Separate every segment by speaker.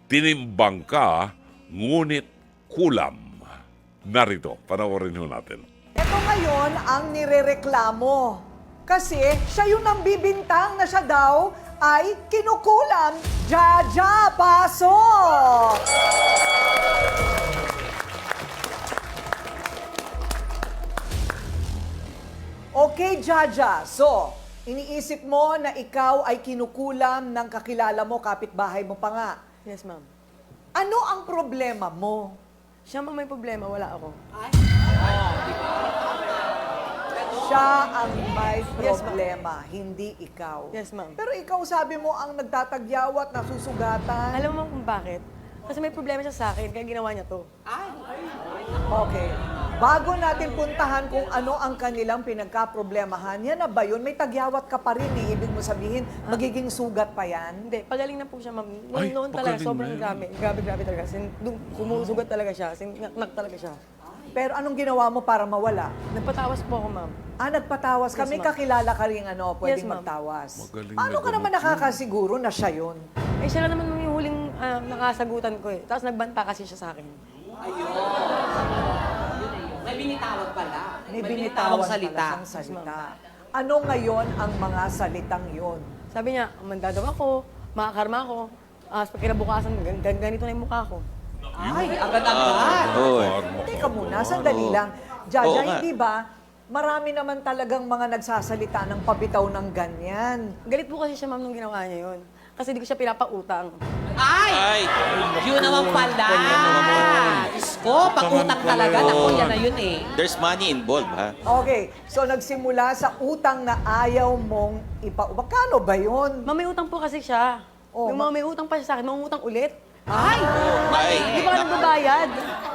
Speaker 1: tinimbang ka, ngunit kulam. Narito, panoorin ho natin.
Speaker 2: Ito ngayon ang nirereklamo. Kasi siya yung nambibintang na siya daw ay kinukulam. Jaja, pasok! Okay, Jaja. So, iniisip mo na ikaw ay kinukulam ng kakilala mo, kapitbahay mo pa nga.
Speaker 3: Yes, ma'am.
Speaker 2: Ano ang problema mo?
Speaker 3: Siya ma'am may problema, wala ako.
Speaker 2: Siya ang may
Speaker 3: Yes, ma'am.
Speaker 2: problema, hindi ikaw.
Speaker 3: Yes, ma'am.
Speaker 2: Pero ikaw sabi mo ang nagtatagyawat, nasusugatan.
Speaker 3: Alam mo ma'am kung bakit? Kasi may problema siya sa akin, kaya ginawa niya to.
Speaker 2: Okay. Bago natin puntahan kung ano ang kanilang pinagkaproblemahan, yan na ba yun? May tagyawat ka pa rin eh. Ibig mo sabihin, magiging sugat pa yan?
Speaker 3: Hindi, pagaling na po siya ma'am.
Speaker 1: Ay,
Speaker 3: Noon talaga,
Speaker 1: pagaling
Speaker 3: sobrang
Speaker 1: na
Speaker 3: grabe. Grabe talaga. Sumusugat talaga siya. Nak talaga siya.
Speaker 2: Pero anong ginawa mo para mawala?
Speaker 3: Nagpatawas po ako ma'am.
Speaker 2: Nagpatawas ka.
Speaker 3: Yes,
Speaker 2: May
Speaker 3: ma'am.
Speaker 2: kakilala ka rin pwedeng
Speaker 3: Yes, ma'am.
Speaker 2: magtawas.
Speaker 1: Magaling
Speaker 2: Paano
Speaker 1: na
Speaker 2: ka naman
Speaker 1: gamot
Speaker 2: nakakasiguro na siya yun?
Speaker 3: Eh siya lang naman yung huling nakasagutan ko eh. Tapos nagbanta kasi siya sa akin.
Speaker 4: May binitawag pala.
Speaker 2: May
Speaker 4: binitawang
Speaker 2: binitawan
Speaker 4: salita.
Speaker 2: pala siyang salita. Ano ngayon ang mga salitang yun?
Speaker 3: Sabi niya, manda daw ako, makakarma ako. Pag kinabukasan, ganito na yung mukha ko.
Speaker 4: Ay, agad-agad.
Speaker 2: Teka muna, sandali lang. Jaja,
Speaker 5: Oo nga.
Speaker 2: hindi ba? Marami naman talagang mga nagsasalita ng pabitaw ng ganyan.
Speaker 3: Galit po kasi siya ma'am nung ginawa niya yun. Kasi di ko siya pinapautang.
Speaker 4: Ay! Yun naman pala. Diyos ko, pag-utang talaga. Naku, yan na yun eh.
Speaker 5: There's money involved, ha?
Speaker 2: Okay, so nagsimula sa utang na ayaw mong Magkano ba yun?
Speaker 3: Ma'am, may utang po kasi siya.
Speaker 2: Oh,
Speaker 3: yung mga may utang pa siya sa akin, mangutang ulit.
Speaker 4: Ay!
Speaker 5: Ay,
Speaker 3: Di ba ka nagbabayad?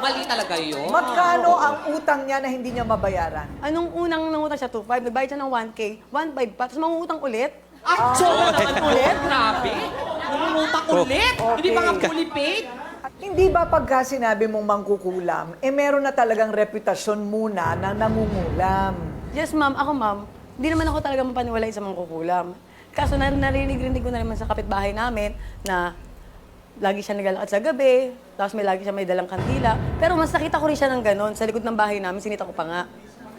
Speaker 4: Mali talaga yun.
Speaker 2: Magkano ang utang niya na hindi niya mabayaran?
Speaker 3: Anong unang nangutang siya? 2.5. Nagbayad siya ng 1K. 1.5 pa. Tapos mangutang ulit.
Speaker 4: Ah, so naman ulit? Grabe. Umutang ulit. Hindi pa nga fully paid.
Speaker 2: At hindi ba pagka sinabi mong mangkukulam, meron na talagang reputasyon muna na nangungulam?
Speaker 3: Yes, ma'am. Ako, ma'am. Hindi naman ako talaga mapaniwalay sa mangkukulam. Kaso narinig ko na naman sa kapitbahay namin na lagi siya naglalakad sa gabi, tapos lagi siya may dalang kandila. Pero mas nakita ko rin siya ng ganon. Sa likod ng bahay namin, sinita ko pa nga.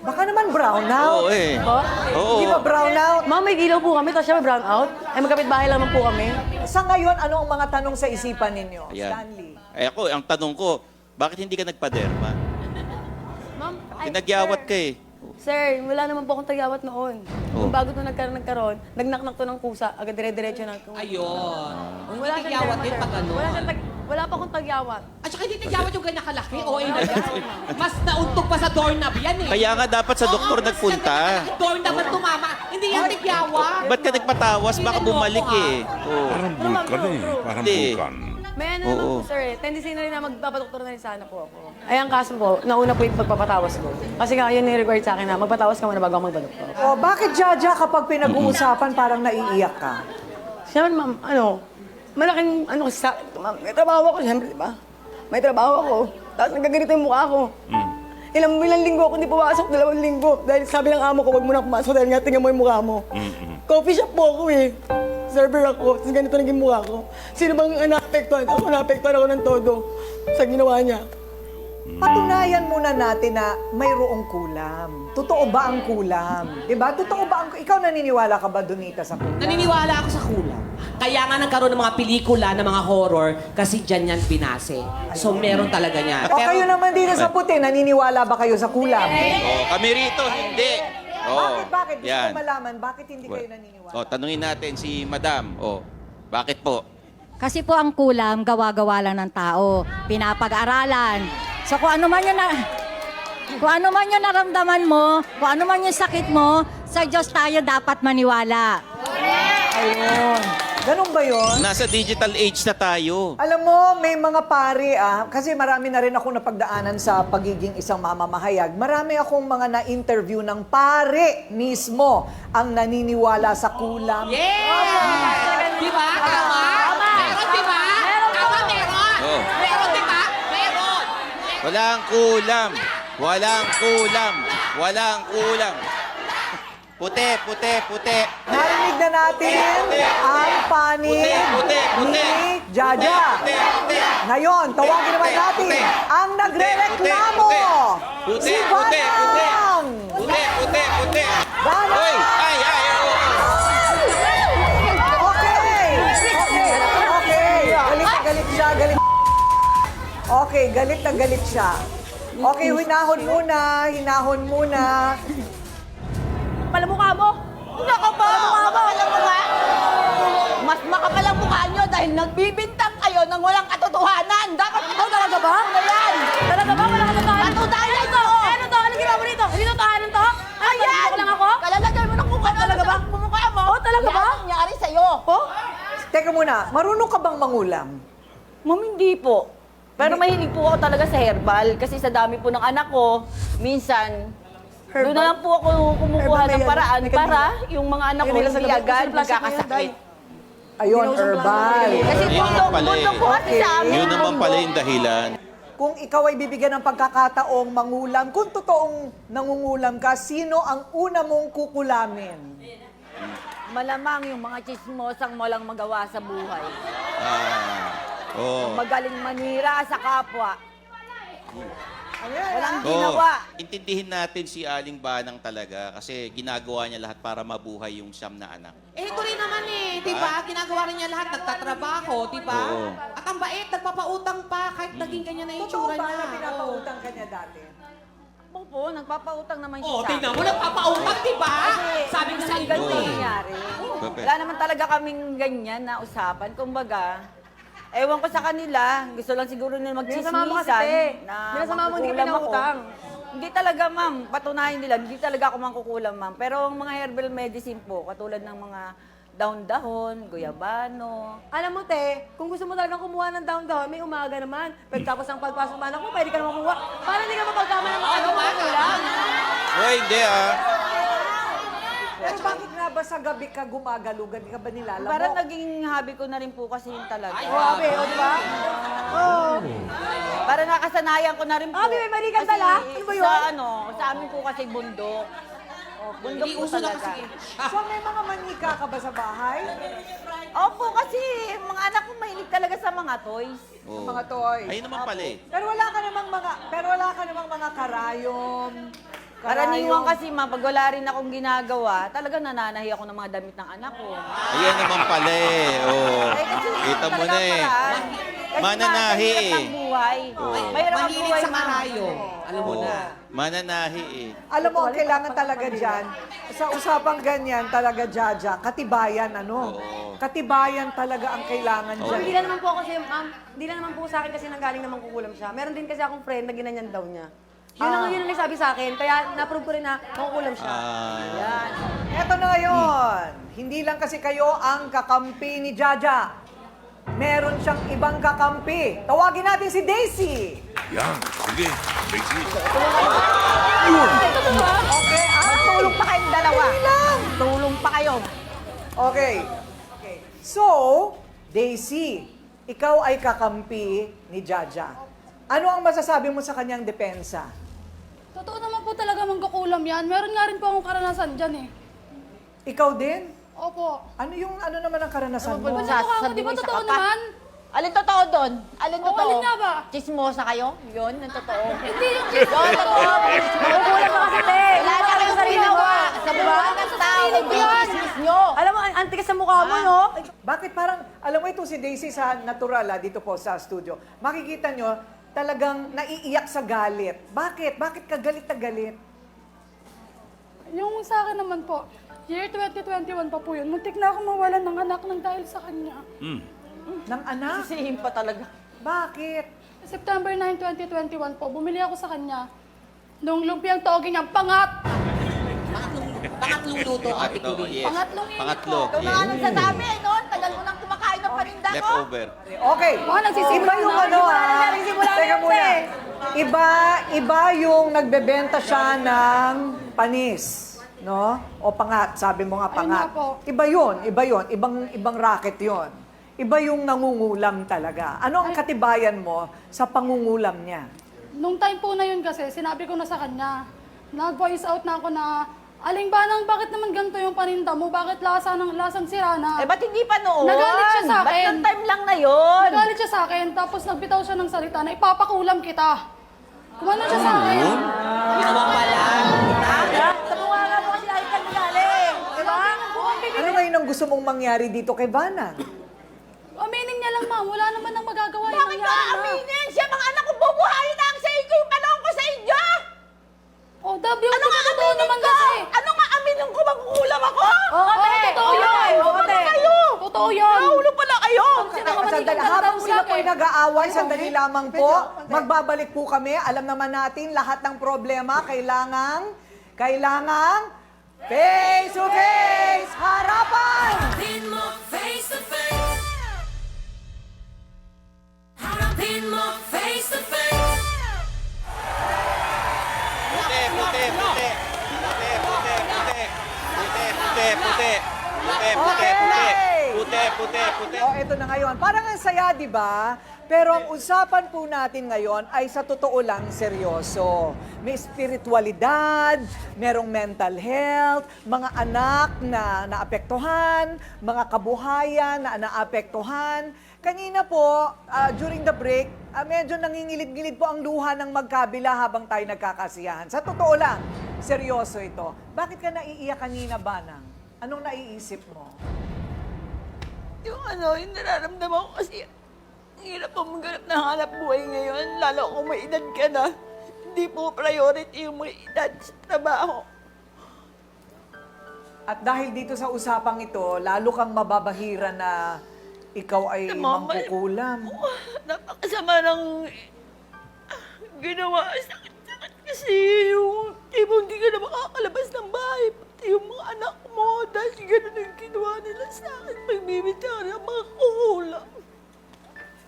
Speaker 2: Baka naman brownout.
Speaker 5: oo eh.
Speaker 3: Po?
Speaker 5: Oo.
Speaker 2: Di ba brownout?
Speaker 3: Ma'am, may ilaw po kami, tapos siya may brown out. Ay, magkapitbahay lang naman po kami.
Speaker 2: Sa ngayon, ano ang mga tanong sa isipan ninyo?
Speaker 5: Ayan.
Speaker 2: Stanley.
Speaker 5: Eh ako, ang tanong ko, bakit hindi ka nagpaderma?
Speaker 3: Ma'am,
Speaker 5: Pinagyawat ka eh.
Speaker 3: Sir, wala naman po akong tagyawat noon.
Speaker 5: Oh.
Speaker 3: Kung bago ito nagkaroon, nagnaknak to ng kusa, agad dire-diretso na.
Speaker 4: Ayun.
Speaker 3: Wala siyang
Speaker 4: Tigyawat
Speaker 3: derma,
Speaker 4: din
Speaker 3: sir.
Speaker 4: pag ano.
Speaker 3: Wala pa akong tagyawat.
Speaker 4: At saka hindi tigyawat yung ganyan kalaki. O, na yan. Mas nauntog pa sa doorknob yan eh.
Speaker 5: Kaya nga dapat sa doktor
Speaker 4: Oo,
Speaker 5: nagpunta.
Speaker 4: mas doorknob at tumama. Hindi yan tigyawat.
Speaker 5: Ba't ka nagpatawas? Baka bumalik eh. Oo.
Speaker 1: Parang vulkan eh. Parang
Speaker 5: Hindi.
Speaker 1: vulkan.
Speaker 3: May ano naman
Speaker 5: Oo.
Speaker 3: po, sir eh. Tendency na rin na magpapadoktor na rin sana po ako. Ay, ang kaso po, nauna po yung pagpapatawas ko. Kasi nga, yun ni-required sa akin na magpatawas ka muna bago ako magpadoktor.
Speaker 2: O, bakit, Jaja, kapag pinag-uusapan, parang naiiyak ka?
Speaker 3: Siyempre, ma'am, malaking, kasi sa akin, ma'am, may trabaho ako, siyempre, di ba? May trabaho ako. Tapos nagaganito yung mukha ko. Ilang linggo ako hindi pumasok, 2 linggo. Dahil sabi ng amo ko, wag mo na pumasok dahil nga tingnan mo yung mukha mo. Coffee shop po ako eh. Server ako, tapos ganito naging mukha ko. Sino bang naapektuhan? Ako naapektuhan ako ng todo sa ginawa niya.
Speaker 2: Patunayan muna natin na mayroong kulam. Totoo ba ang kulam? Diba? Totoo ba ang... Ikaw naniniwala ka ba, Donita, sa kulam?
Speaker 4: Naniniwala ako sa kulang. Kaya nga nagkaroon ng mga pelikula, ng mga horror, kasi dyan yan pinase. So meron talaga niya.
Speaker 2: O kayo naman dito sa puti, naniniwala ba kayo sa kulam?
Speaker 5: Oh, kami rito, hindi. Oh,
Speaker 2: Bakit? Gusto
Speaker 5: yan.
Speaker 2: ko malaman, bakit hindi kayo naniniwala?
Speaker 5: Oh, tanungin natin si Madam. Oh, bakit po?
Speaker 6: Kasi po ang kulam, gawa-gawa lang ng tao. Pinapag-aralan. So kung ano man yung naramdaman mo, kung ano man yung sakit mo, sa Diyos tayo dapat maniwala.
Speaker 2: Ayun. Ganun ba yun?
Speaker 5: Nasa digital age na tayo.
Speaker 2: Alam mo, may mga pari kasi marami na rin ako napagdaanan sa pagiging isang mamamahayag. Marami akong mga na-interview ng pare mismo ang naniniwala sa kulam.
Speaker 4: Yeah! Di ba? Tama? Meron, di ba? Tama, meron.
Speaker 5: Oh.
Speaker 4: Meron, di ba? Meron.
Speaker 5: Walang kulam. Walang kulam. Walang kulam. Puti, puti, puti.
Speaker 2: Narinig na natin ang panig ni Jaja. Ngayon, tawagin naman natin ang nagre-reklamo.
Speaker 5: Puti,
Speaker 2: Si
Speaker 5: puti, puti.
Speaker 2: Banang.
Speaker 5: Puti, puti, puti.
Speaker 2: Banang.
Speaker 5: Hoy! Ay, ay, ay.
Speaker 2: Okay. Galit na galit siya. Okay, galit na galit siya. Okay, hinahon muna.
Speaker 7: Palamukha mo? Nako po! Palamukha? Mas makapal ang mukha nyo dahil nagbibintang kayo ng walang katotohanan. Dapat ito talaga ba? Yan!
Speaker 6: Talaga ba? Wala katotohanan?
Speaker 7: Katotohanan ito!
Speaker 6: Ano to? Ano ginawa mo rito? Hindi totohanan to?
Speaker 7: Ayan!
Speaker 6: Lang ako?
Speaker 7: Kalalagay mo ng mukha mo.
Speaker 6: Talaga ba?
Speaker 7: Mukha mo.
Speaker 6: Oh, talaga ba?
Speaker 7: Yan ang nangyari sa'yo.
Speaker 6: Oh?
Speaker 2: Teka muna, marunong ka bang mangulam?
Speaker 7: Ma'am, hindi po. Pero mahilig po ako talaga sa herbal kasi sa dami po ng anak ko, minsan, doon na lang po ako kumukuha
Speaker 2: Herbal
Speaker 7: ng
Speaker 2: na yan.
Speaker 7: paraan
Speaker 2: May
Speaker 7: para yung mga anak ko hindi agad magkakasakit.
Speaker 2: Ayun, herbal.
Speaker 7: Kasi
Speaker 5: Yun
Speaker 7: bundok,
Speaker 5: pala eh.
Speaker 7: bundok po kasi sa amin.
Speaker 5: Yun naman pala yung dahilan.
Speaker 2: Kung ikaw ay bibigyan ng pagkakataong mangulam, kung totoong nangungulam ka, sino ang una mong kukulamin?
Speaker 7: Malamang yung mga chismosang walang magawa sa buhay.
Speaker 5: Oh.
Speaker 7: Magaling manira sa kapwa. Walang
Speaker 5: Oh,
Speaker 7: ginawa.
Speaker 5: intindihin natin si Aling Banang talaga kasi ginagawa niya lahat para mabuhay yung siyam na anak.
Speaker 4: Eh, ito rin naman eh, di ba? Ginagawa rin niya lahat, nagtatrabaho, di ba?
Speaker 5: Oo.
Speaker 4: At ang bait, nagpapautang pa, kahit naging ganyan na yung
Speaker 2: Totoo
Speaker 4: itsura
Speaker 2: ba
Speaker 4: niya.
Speaker 2: na pinapautang ka niya dati?
Speaker 7: Opo, nagpapautang naman siya
Speaker 4: Oh,
Speaker 7: sa
Speaker 4: tingnan
Speaker 7: akin.
Speaker 4: mo, nagpapautang, di ba?
Speaker 7: Kasi
Speaker 4: Sabi ko sa
Speaker 7: hindi
Speaker 4: inyo
Speaker 7: naman ganun
Speaker 4: eh.
Speaker 7: nangyari.
Speaker 5: Bakit?
Speaker 7: Wala naman talaga kaming ganyan na usapan. Kumbaga, ewan ko sa kanila, gusto lang siguro nila
Speaker 3: Minasama mo kasi,
Speaker 7: magchismisan
Speaker 3: te.
Speaker 7: na
Speaker 3: Minasama mo, hindi ka
Speaker 7: mangkukulam ako.
Speaker 3: pinautang.
Speaker 7: Hindi talaga, ma'am. Patunayan nila, hindi talaga ako mangkukulam, ma'am. Pero ang mga herbal medicine po, katulad ng mga daon-dahon, guyabano.
Speaker 3: Alam mo, te, kung gusto mo talagang kumuha ng down-down, may umaga naman. Pagtapos ng pagpasok ng anak mo, pwede ka naman kumuha. Para hindi ka mapagkama ng mga lang.
Speaker 5: Hoy, hindi ah.
Speaker 2: Pero bakit nga ba sa gabi ka gumagalugan? Di ka ba nilalamok?
Speaker 7: Parang naging hobby ko na rin po kasi yun talaga.
Speaker 3: Grabe, o di ba?
Speaker 7: Para nakasanayan ko na rin po.
Speaker 3: Ah, may mali kang
Speaker 7: Kasi
Speaker 3: dala? Ano ba yun?
Speaker 7: Sa amin po kasi bundok. Bundok
Speaker 4: Hindi
Speaker 7: po
Speaker 4: uso na
Speaker 7: talaga.
Speaker 4: kasi.
Speaker 2: So may mga manika ka ba sa bahay?
Speaker 7: Opo, kasi mga anak ko mahilig talaga sa mga toys.
Speaker 5: Oh.
Speaker 2: Mga toys.
Speaker 5: Ayun naman pala eh.
Speaker 2: Pero wala ka namang mga karayom.
Speaker 7: Karaniwan kasi pag wala rin akong ginagawa, talaga nananahi ako ng mga damit ng anak ko.
Speaker 5: Ayan naman pala eh. Oh.
Speaker 7: Kasi
Speaker 5: Kita mo
Speaker 7: talaga
Speaker 5: na eh.
Speaker 7: paraan. Kasi
Speaker 5: Mananahi
Speaker 7: mahirap
Speaker 5: eh.
Speaker 7: ang buhay. Mahirap ang
Speaker 4: Mahilig
Speaker 7: buhay,
Speaker 4: sa
Speaker 7: ma'am.
Speaker 4: karayo. Alam mo na.
Speaker 5: Mananahi eh.
Speaker 2: Alam mo, ang kailangan talaga dyan, sa usapang ganyan talaga, Jaja, katibayan, ano?
Speaker 5: Oo.
Speaker 2: Katibayan talaga ang kailangan dyan.
Speaker 3: Hindi lang naman po kasi, ma'am, hindi lang naman po sa akin kasi nanggaling naman kukulam siya. Meron din kasi akong friend na ginanyan daw niya. Yun ang nagsabi sa akin, kaya na-prove ko rin na makukulam siya.
Speaker 7: Yan.
Speaker 2: Eto na ngayon, hindi lang kasi kayo ang kakampi ni Jaja. Meron siyang ibang kakampi. Tawagin natin si Daisy.
Speaker 1: Yan, sige. Daisy.
Speaker 2: Okay,
Speaker 7: Tulong pa kayong dalawa. Tulong pa kayo.
Speaker 2: Okay. So, Daisy, ikaw ay kakampi ni Jaja. Ano ang masasabi mo sa kanyang depensa?
Speaker 8: Totoo naman po talaga mangkukulam yan. Meron nga rin po akong karanasan dyan eh.
Speaker 2: Ikaw din?
Speaker 8: Opo.
Speaker 2: Ano naman ang karanasan mo?
Speaker 8: Ba't mukha mo? Di ba totoo naman?
Speaker 7: Alin totoo doon? Alin
Speaker 8: O,
Speaker 7: totoo?
Speaker 8: alin nga ba?
Speaker 7: Chismosa kayo? Yun, ang totoo.
Speaker 8: Hindi yung
Speaker 7: Yun, totoo.
Speaker 3: Makukulam ka kasi, te.
Speaker 7: Wala na kayong ginawa. Sa buwan ng tao, chismis nyo.
Speaker 3: Alam mo, ang tigas sa mukha mo, no?
Speaker 2: Bakit parang, alam mo ito si Daisy sa natural dito po sa studio. Makikita nyo, talagang naiiyak sa galit. Bakit? Bakit ka galit na galit?
Speaker 8: Yung sa akin naman po, year 2021 pa po yun. Muntik na ako mawalan ng anak ng dahil sa kanya.
Speaker 2: Ng anak?
Speaker 7: Sisihin pa talaga.
Speaker 2: Bakit?
Speaker 8: September 9, 2021 po, bumili ako sa kanya nung lumpiang togi niyang pangat.
Speaker 4: Pangatlong luto, Ate
Speaker 5: Pangatlo,
Speaker 4: Kubi.
Speaker 5: yes.
Speaker 8: Pangatlong init
Speaker 5: Pangatlo,
Speaker 7: Ikaw na nga nagsasabi, no? Tagal mo nang kumakain ng paninda mo.
Speaker 5: Leftover.
Speaker 2: Okay.
Speaker 8: Baka nagsisimula
Speaker 2: Iba yung
Speaker 8: na.
Speaker 2: ano ah.
Speaker 3: Nagsisimula na
Speaker 2: Teka
Speaker 3: yun,
Speaker 2: muna.
Speaker 3: te.
Speaker 2: Iba yung nagbebenta siya ng panis. No? O pangat, sabi mo nga
Speaker 8: Ayun
Speaker 2: pangat.
Speaker 8: nga po.
Speaker 2: Iba yun. Ibang racket yun. Iba yung nangungulam talaga. Ano ang katibayan mo sa pangungulam niya?
Speaker 8: Nung time po na yun kasi, sinabi ko na sa kanya, nag-voice out na ako na Aling Banang, bakit naman ganito yung paninda mo? Bakit lasang sira na?
Speaker 7: Eh, ba't hindi pa noon?
Speaker 8: Nagalit siya sa
Speaker 7: Ba't
Speaker 8: akin.
Speaker 7: ng time lang na yun?
Speaker 8: Nagalit siya sa akin, tapos nagbitaw siya ng salita na ipapakulam kita. Kumano siya sa akin?
Speaker 4: Yun naman pala.
Speaker 7: Sa bunga nga mo kasi lagi kang galing. Diba?
Speaker 2: Ano ngayon ang gusto mong mangyari dito kay Banang?
Speaker 8: Aminin niya lang, ma'am. Wala naman ang magagawa.
Speaker 7: Bakit
Speaker 8: Yung
Speaker 7: ka
Speaker 8: nangyari na.
Speaker 7: aminin? Siya mga anak ko bubuhayin na ang sa iyo yung panahon ko sa inyo!
Speaker 8: Oh, W,
Speaker 7: Ano nga
Speaker 8: totoo
Speaker 7: aminin
Speaker 8: naman
Speaker 7: ko?
Speaker 8: kasi.
Speaker 7: Ano nga aminin ko? Magkukulam ako?
Speaker 8: Oo, totoo yun.
Speaker 7: Naulo pala kayo!
Speaker 8: Totoo yun.
Speaker 7: Naulo pala kayo!
Speaker 2: Sandali, habang sila po'y nag-aaway, sandali lamang po, magbabalik po kami. Alam naman natin, lahat ng problema, kailangang face to face, harapan!
Speaker 9: Harapin mo face to face. Harapin mo face to face.
Speaker 5: Puti, puti, puti. Puti, puti, puti. Puti, puti, puti. Puti, puti, puti. Puti, puti, puti.
Speaker 2: O, eto na ngayon. Parang ang saya, di ba? Pero ang usapan po natin ngayon ay sa totoo lang seryoso. May spiritualidad, merong mental health, mga anak na naapektuhan, mga kabuhayan na naapektuhan. Kanina po, during the break, medyo nangingilid-gilid po ang luha ng magkabila habang tayo nagkakasiyahan. Sa totoo lang, seryoso ito. Bakit ka naiiyak kanina, Banang? Anong naiisip mo?
Speaker 3: Yung yung nararamdaman ko kasi, ang hirap po maghanap ng hanap buhay ngayon, lalo kung may edad ka na. Hindi po priority yung may edad sa trabaho.
Speaker 2: At dahil dito sa usapang ito, lalo kang mababahira na ikaw ay mangkukulam.
Speaker 3: Napakasama ng ginawa. Sakit-sakit kasi yung tipo hindi ka na makakalabas ng bahay. Pati yung mga anak mo dahil gano'n ang ginawa nila sa akin. Magbibitaw ng mga kukulam.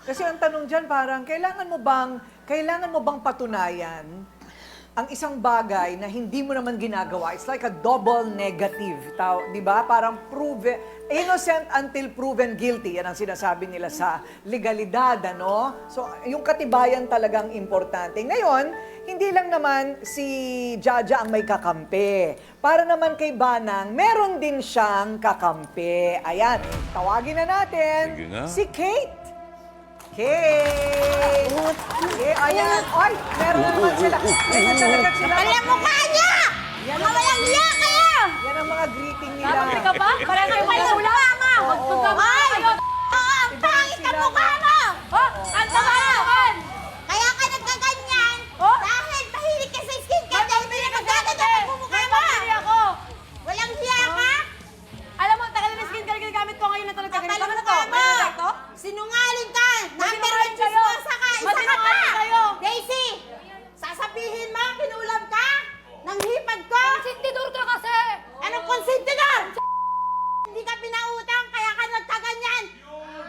Speaker 2: Kasi ang tanong dyan parang, kailangan mo bang patunayan ang isang bagay na hindi mo naman ginagawa? It's like a double negative. Di ba? Parang innocent until proven guilty. Yan ang sinasabi nila sa legalidad, ano? So, yung katibayan talagang importante. Ngayon, hindi lang naman si Jaja ang may kakampi. Para naman kay Banang, meron din siyang kakampi. Ayan, tawagin na natin
Speaker 1: Sige nga.
Speaker 2: si Kate. Kate! Ayan. Ay, meron na naman sila. Ayan talaga sila.
Speaker 7: Alam mo ka niya!
Speaker 2: Yan
Speaker 7: Mga
Speaker 2: ang,
Speaker 7: walang hiya kayo!
Speaker 2: yan ang mga greeting nila.
Speaker 8: Ka ba? Parang kayo may ulam.
Speaker 7: Ay! Ang pangit ang mukha mo!
Speaker 8: Ang tama naman.
Speaker 7: Kaya ka nagkaganyan dahil mahilig ka sa skincare dahil pinagagagad ang mumukha mo!
Speaker 8: ako.
Speaker 7: Walang hiya ka?
Speaker 8: Alam mo, tagal na skincare ginagamit ko ngayon na talaga.
Speaker 7: Kapal ang mukha mo! Sinungaling ka! Number one
Speaker 8: Masinungaling kayo.
Speaker 7: chismosa ka! Isa ka pa!
Speaker 8: Masinungaling kayo.
Speaker 7: Daisy! Sasabihin mo, kinulam ka? Ng hipag ko?
Speaker 8: Sintidor ka kasi.
Speaker 7: Anong konsentidor? Hindi ka pinautang, kaya ka nagkaganyan.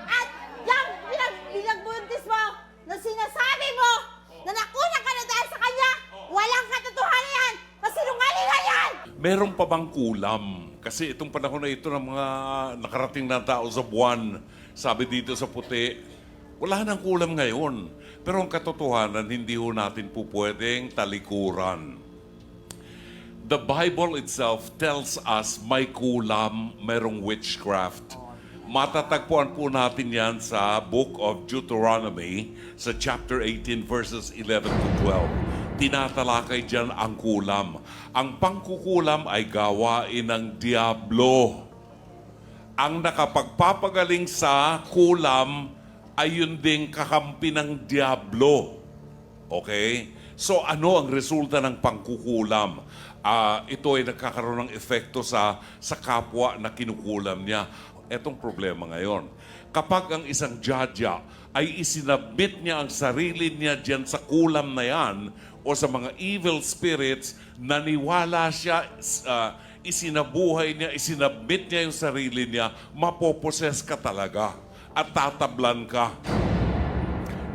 Speaker 7: At yung binagbuntis mo, na sinasabi mo, na nakuna ka na dahil sa kanya, walang katotohanan yan. Masinungaling ka yan!
Speaker 1: Meron pa bang kulam? Kasi itong panahon na ito ng mga nakarating na tao sa buwan, sabi dito sa puti, wala nang kulam ngayon. Pero ang katotohanan, hindi ho natin po pwedeng talikuran. The Bible itself tells us may kulam, merong witchcraft. Matatagpuan po natin yan sa Book of Deuteronomy, sa chapter 18, verses 11 to 12. Tinatalakay dyan ang kulam. Ang pangkukulam ay gawain ng diablo. Ang nakapagpapagaling sa kulam ay yun ding kakampi ng diablo. Okay? So ano ang resulta ng pangkukulam? Ito ay nagkakaroon ng epekto sa kapwa na kinukulam niya. Etong problema ngayon. Kapag ang isang judge ay isinabit niya ang sarili niya dyan sa kulam na yan o sa mga evil spirits, naniwala siya, isinabuhay niya, isinabit niya yung sarili niya, mapoposes ka talaga at tatablan ka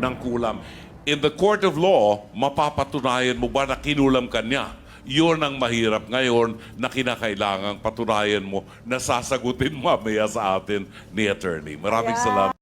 Speaker 1: ng kulam. In the court of law, mapapatunayan mo ba na kinulam ka niya? Yun ang mahirap ngayon na kinakailangang patunayan mo na sasagutin mamaya sa atin ni attorney. Maraming salamat.